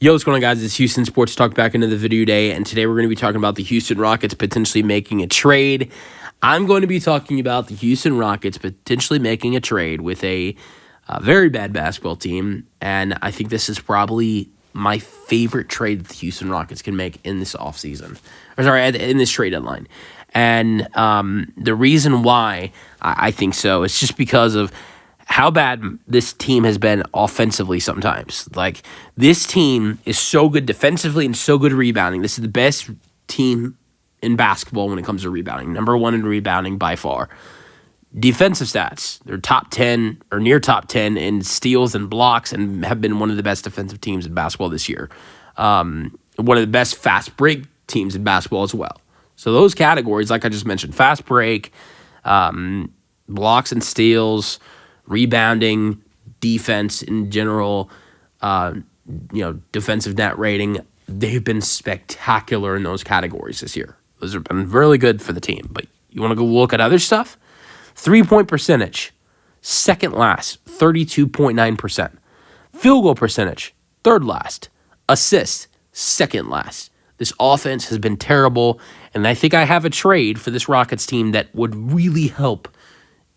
Yo, what's going on, guys? It's Houston Sports Talk back into the video today, and today we're going to be talking about the Houston Rockets potentially making a trade. I'm going to be talking about the Houston Rockets potentially making a trade with a very bad basketball team, and I think this is probably my favorite trade that the Houston Rockets can make in this offseason. In this trade deadline. And the reason why I think so is just because of how bad this team has been offensively sometimes. Like, this team is so good defensively and so good rebounding. This is the best team in basketball when it comes to rebounding. Number one in rebounding by far. Defensive stats, they're top 10 or near top 10 in steals and blocks and have been one of the best defensive teams in basketball this year. One of the best fast break teams in basketball as well. So those categories, like I just mentioned, fast break, blocks and steals, rebounding, defense in general, defensive net rating, they've been spectacular in those categories this year. Those have been really good for the team. But you want to go look at other stuff? 3-point percentage, second last, 32.9%. Field goal percentage, third last. Assists, second last. This offense has been terrible, and I think I have a trade for this Rockets team that would really help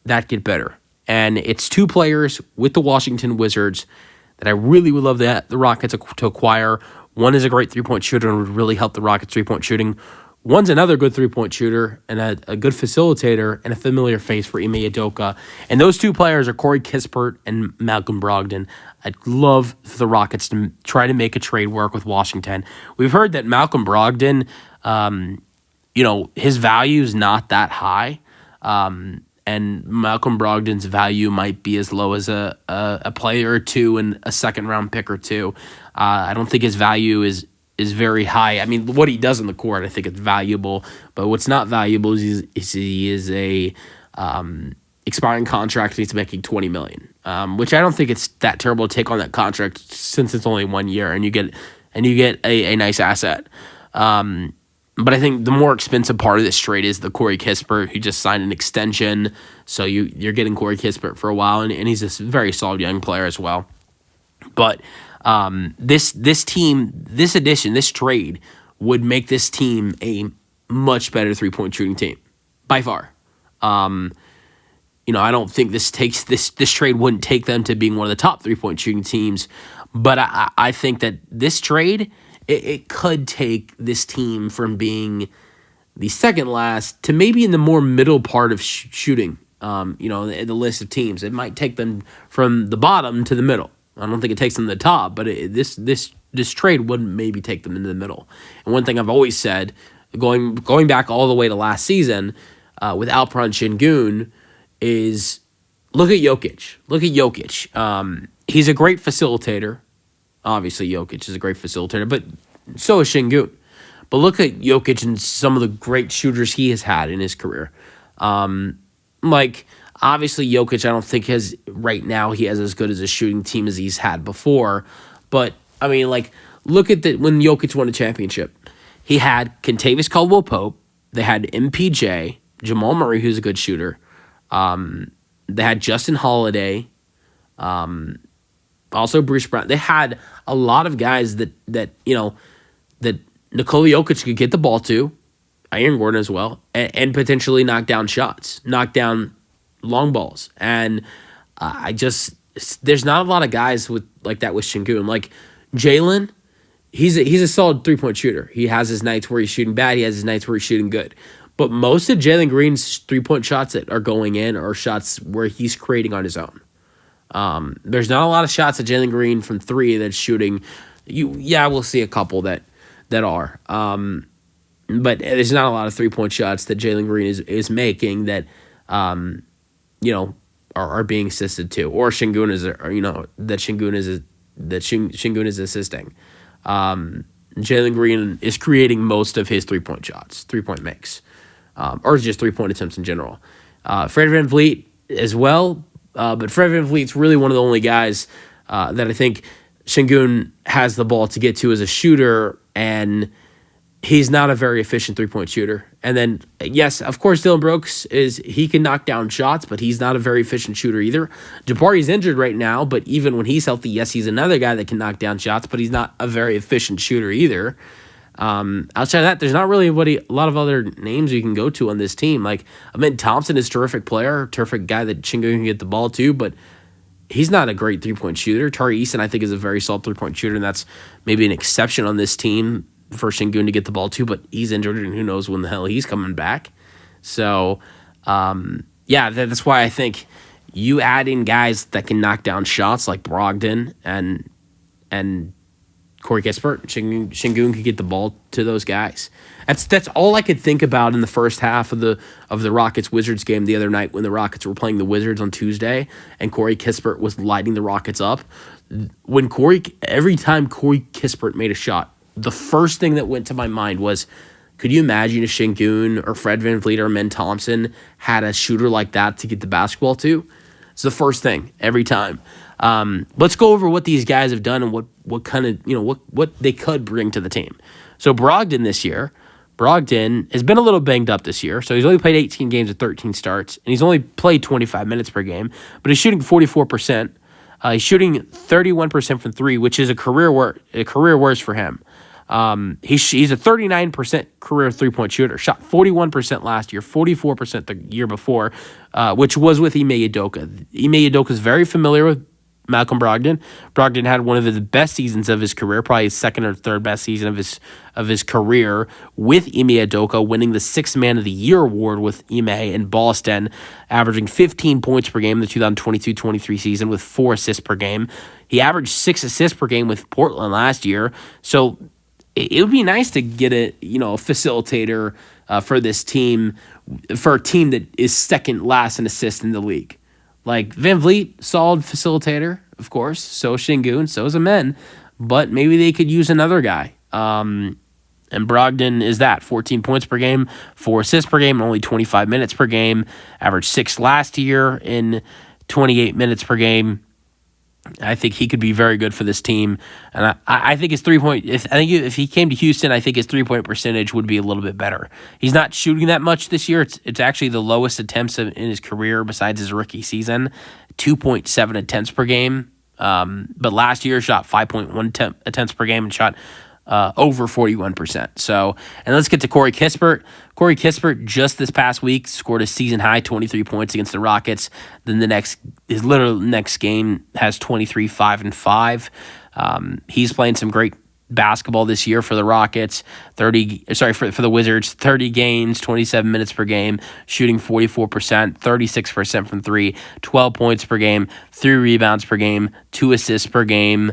that get better. And it's two players with the Washington Wizards that I really would love the Rockets to acquire. One is a great three-point shooter and would really help the Rockets' three-point shooting. One's another good three-point shooter and a good facilitator and a familiar face for Ime Udoka. And those two players are Corey Kispert and Malcolm Brogdon. I'd love for the Rockets to try to make a trade work with Washington. We've heard that Malcolm Brogdon, his value is not that high. And Malcolm Brogdon's value might be as low as a player or two and a second-round pick or two. I don't think his value is very high. I mean, what he does on the court, I think it's valuable. But what's not valuable is he is a expiring contract and he's making $20 million, which I don't think it's that terrible to take on that contract since it's only 1 year and you get a nice asset. But I think the more expensive part of this trade is the Corey Kispert, who just signed an extension. So you're getting Corey Kispert for a while, and he's a very solid young player as well. But this trade would make this team a much better three-point shooting team by far. I don't think this trade wouldn't take them to being one of the top three-point shooting teams, but I think that this trade, it could take this team from being the second last to maybe in the more middle part of shooting, the list of teams. It might take them from the bottom to the middle. I don't think it takes them to the top, but this trade wouldn't maybe take them into the middle. And one thing I've always said, going back all the way to last season with Alperen Şengün, is look at Jokic. He's a great facilitator. Obviously, Jokic is a great facilitator, but so is Şengün. But look at Jokic and some of the great shooters he has had in his career. Obviously, Jokic, I don't think he has as good as a shooting team as he's had before. But, look at when Jokic won a championship. He had Kentavious Caldwell-Pope. They had MPJ, Jamal Murray, who's a good shooter. They had Justin Holiday. Also Bruce Brown. They had a lot of guys that Nikola Jokic could get the ball to, Aaron Gordon as well, and potentially knock down shots, knock down long balls. And there's not a lot of guys like that with Şengün. Like Jalen, he's a solid three-point shooter. He has his nights where he's shooting bad. He has his nights where he's shooting good. But most of Jalen Green's three-point shots that are going in are shots where he's creating on his own. There's not a lot of shots at Jalen Green from three that's shooting. We'll see a couple that are. But there's not a lot of three-point shots that Jalen Green is making that are being assisted to, or Şengün Şengün is assisting. Jalen Green is creating most of his three-point shots, three-point makes, or just three-point attempts in general. Fred VanVleet as well. But Fred VanVleet's really one of the only guys that I think Şengün has the ball to get to as a shooter, and he's not a very efficient three-point shooter. And then, yes, of course, Dylan Brooks he can knock down shots, but he's not a very efficient shooter either. Jabari's injured right now, but even when he's healthy, yes, he's another guy that can knock down shots, but he's not a very efficient shooter either. Outside of that, there's not really a lot of other names you can go to on this team. Like, Thompson is a terrific player, terrific guy that Shingo can get the ball to, but he's not a great three-point shooter. Tari Eason, I think, is a very solid three-point shooter, and that's maybe an exception on this team for Shingun to get the ball to, but he's injured, and who knows when the hell he's coming back. So, that's why I think you add in guys that can knock down shots like Brogdon and Corey Kispert, Shingun could get the ball to those guys. That's all I could think about in the first half of the Rockets-Wizards game the other night when the Rockets were playing the Wizards on Tuesday and Corey Kispert was lighting the Rockets up. Every time Corey Kispert made a shot, the first thing that went to my mind was, could you imagine if Shingun or Fred VanVleet or Men Thompson had a shooter like that to get the basketball to? It's the first thing every time. Let's go over what these guys have done and what kind of, what they could bring to the team. So Brogdon has been a little banged up this year. So he's only played 18 games with 13 starts, and he's only played 25 minutes per game, but he's shooting 44%. He's shooting 31% from three, which is a career worst for him. He's a 39% career three-point shooter. Shot 41% last year, 44% the year before, which was with Ime Udoka. Ime Udoka is very familiar with Malcolm Brogdon. Brogdon had one of the best seasons of his career, probably his second or third best season of his career with Ime Udoka, winning the Sixth Man of the Year award with Ime in Boston, averaging 15 points per game in the 2022-23 season with 4 assists per game. He averaged 6 assists per game with Portland last year. So it would be nice to get a facilitator for this team, for a team that is second last in assists in the league. Like VanVleet, solid facilitator, of course. So is Shingun, so is Amen. But maybe they could use another guy. And Brogdon is that, 14 points per game, 4 assists per game, only 25 minutes per game. Averaged 6 last year in 28 minutes per game. I think he could be very good for this team, and I think his 3-point. If he came to Houston, I think his 3-point percentage would be a little bit better. He's not shooting that much this year. It's actually the lowest attempts in his career besides his rookie season, 2.7 attempts per game. But last year shot 5.1 attempts per game and shot over 41%. So, and let's get to Corey Kispert. Corey Kispert just this past week scored a season high 23 points against the Rockets. Then his literal next game has 23, 5, and 5. He's playing some great basketball this year for the Rockets. For the Wizards, 30 games, 27 minutes per game, shooting 44%, 36% from three, 12 points per game, 3 rebounds per game, 2 assists per game.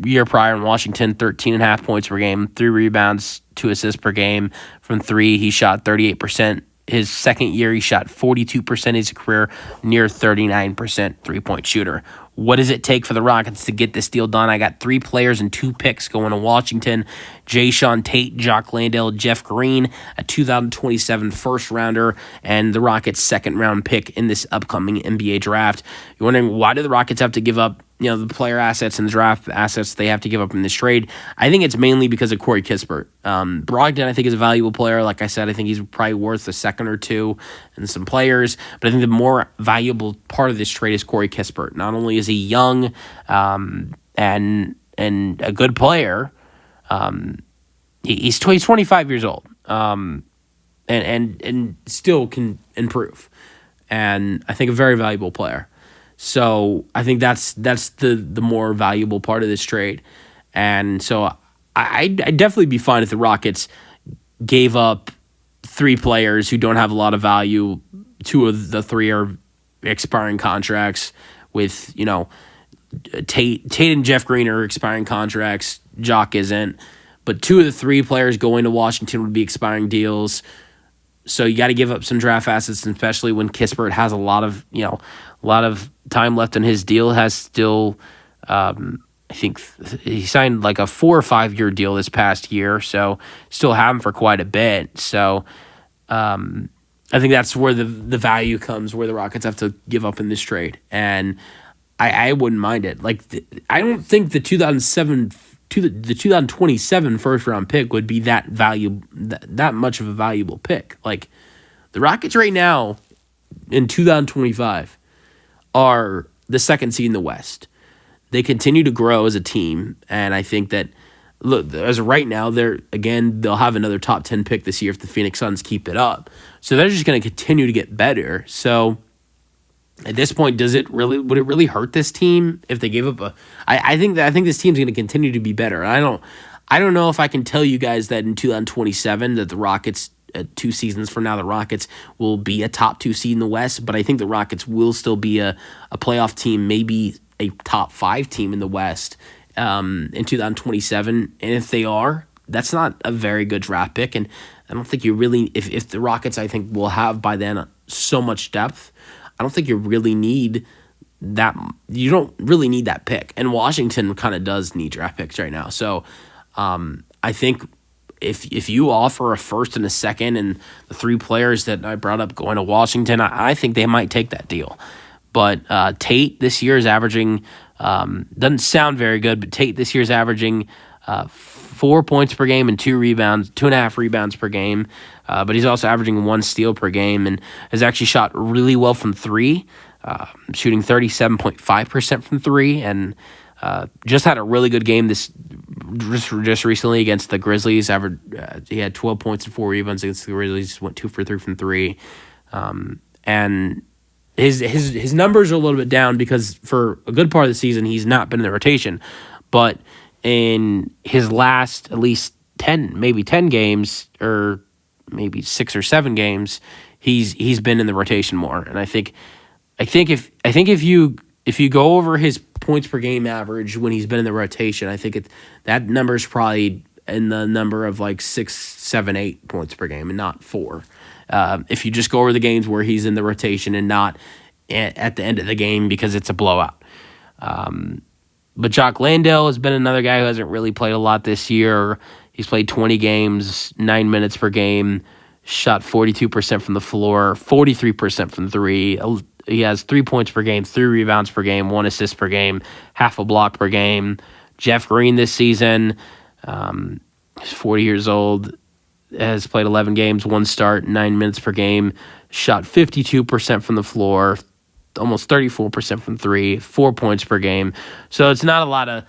Year prior in Washington, 13.5 points per game, 3 rebounds, 2 assists per game. From three, he shot 38%. His second year, he shot 42% in his career, near 39% three-point shooter. What does it take for the Rockets to get this deal done? I got 3 players and 2 picks going to Washington. Jae'Sean Tate, Jock Landale, Jeff Green, a 2027 first-rounder, and the Rockets' second-round pick in this upcoming NBA draft. You're wondering, why do the Rockets have to give up the player assets and the draft assets they have to give up in this trade? I think it's mainly because of Corey Kispert. Brogdon, I think, is a valuable player. Like I said, I think he's probably worth a second or two and some players. But I think the more valuable part of this trade is Corey Kispert. Not only is he young and a good player, he's 25 years old and still can improve. And I think a very valuable player. So I think that's the more valuable part of this trade. And so I'd definitely be fine if the Rockets gave up 3 players who don't have a lot of value. 2 of the 3 are expiring contracts with, Tate and Jeff Green are expiring contracts. Jock isn't. But 2 of the 3 players going to Washington would be expiring deals. So you got to give up some draft assets, especially when Kispert has a lot of time left in his deal. Has still, I think he signed like a 4 or 5 year deal this past year, so still have him for quite a bit. So I think that's where the value comes, where the Rockets have to give up in this trade, and I wouldn't mind it. Like I don't think the 2007 the 2027 first round pick would be that much of a valuable pick. Like the Rockets right now in 2025 are the second seed in the West. They continue to grow as a team, and I think that look, as of right now, they'll have another top 10 pick this year if the Phoenix Suns keep it up. So they're just going to continue to get better. So at this point, would it really hurt this team if they gave up I think this team's going to continue to be better. I don't know if I can tell you guys that in 2027 that the Rockets 2 seasons from now the Rockets will be a top 2 seed in the West, but I think the Rockets will still be a playoff team, maybe a top 5 team in the West in 2027. And if they are, that's not a very good draft pick. And I don't think you really, if the Rockets, I think, will have by then so much depth, I don't think you really need that. You don't really need that pick. And Washington kind of does need draft picks right now. So I think if you offer a first and a second and the 3 players that I brought up going to Washington, I think they might take that deal. But Tate this year is averaging, doesn't sound very good, but Tate this year is averaging 4 points per game and 2.5 rebounds per game. But he's also averaging 1 steal per game and has actually shot really well from 3, shooting 37.5% from 3, and just had a really good game just recently against the Grizzlies. He had 12 points and 4 rebounds against the Grizzlies. Went 2 for 3 from 3, and his numbers are a little bit down because for a good part of the season he's not been in the rotation, but in his last at least 10 games, or maybe 6 or 7 games, he's been in the rotation more. And I think if you go over his points per game average when he's been in the rotation, I think that number is probably in the number of like 6, 7, 8 points per game and not 4. If you just go over the games where he's in the rotation and not at the end of the game because it's a blowout. But Jock Landale has been another guy who hasn't really played a lot this year. He's played 20 games, 9 minutes per game, shot 42% from the floor, 43% from 3. He has 3 points per game, 3 rebounds per game, 1 assist per game, half a block per game. Jeff Green this season, he's 40 years old, has played 11 games, 1 start, 9 minutes per game, shot 52% from the floor, almost 34% from 3, 4 points per game. So it's not a lot of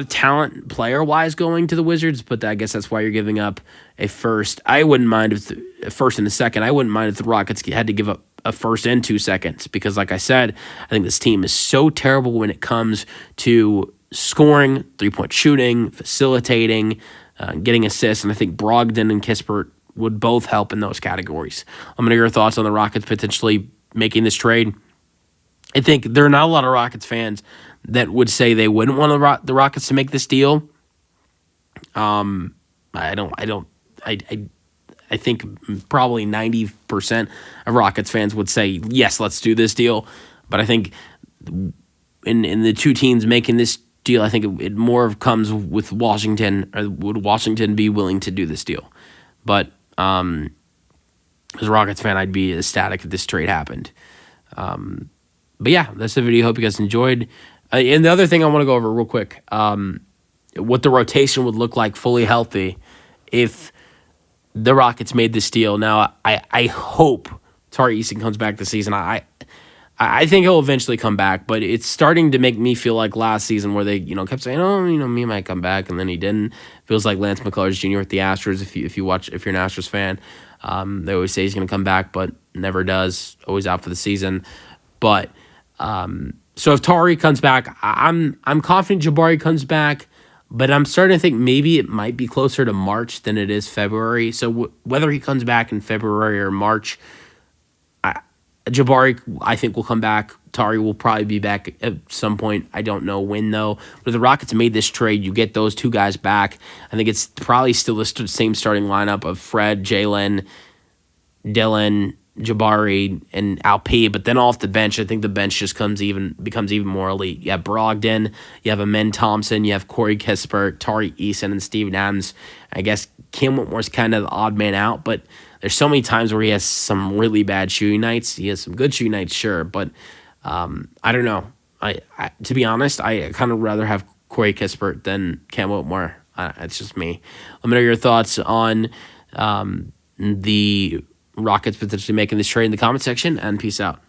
talent player-wise going to the Wizards, but I guess that's why you're giving up a first. I wouldn't mind if a first and a second. I wouldn't mind if the Rockets had to give up a first and 2 seconds because, like I said, I think this team is so terrible when it comes to scoring, 3-point shooting, facilitating, getting assists, and I think Brogdon and Kispert would both help in those categories. I'm going to hear your thoughts on the Rockets potentially making this trade. I think there are not a lot of Rockets fans that would say they wouldn't want the Rockets to make this deal. I think probably 90% of Rockets fans would say, yes, let's do this deal. But I think in the 2 teams making this deal, I think it more comes with Washington, or would Washington be willing to do this deal? But as a Rockets fan, I'd be ecstatic if this trade happened. But yeah, that's the video. Hope you guys enjoyed. And the other thing I want to go over real quick, what the rotation would look like fully healthy if the Rockets made this deal. Now, I hope Tari Eason comes back this season. I think he'll eventually come back, but it's starting to make me feel like last season where they kept saying, me might come back, and then he didn't. Feels like Lance McCullers Jr. with the Astros. If you're an Astros fan, they always say he's going to come back, but never does. Always out for the season. But so if Tari comes back, I'm confident Jabari comes back. But I'm starting to think maybe it might be closer to March than it is February. So whether he comes back in February or March, Jabari, I think, will come back. Tari will probably be back at some point. I don't know when, though. But if the Rockets made this trade, you get those 2 guys back. I think it's probably still the same starting lineup of Fred, Jalen, Dylan, Jabari, and Alp. But then off the bench, I think the bench just becomes even more elite. You have Brogdon, you have Amen Thompson, you have Corey Kispert, Tari Eason, and Steven Adams. I guess Kim Whitmore's kind of the odd man out, but there's so many times where he has some really bad shooting nights. He has some good shooting nights, sure, but I don't know. To be honest, I kind of rather have Corey Kispert than Cam Whitmore. It's just me. Let me know your thoughts on the Rockets potentially making this trade in the comment section, and peace out.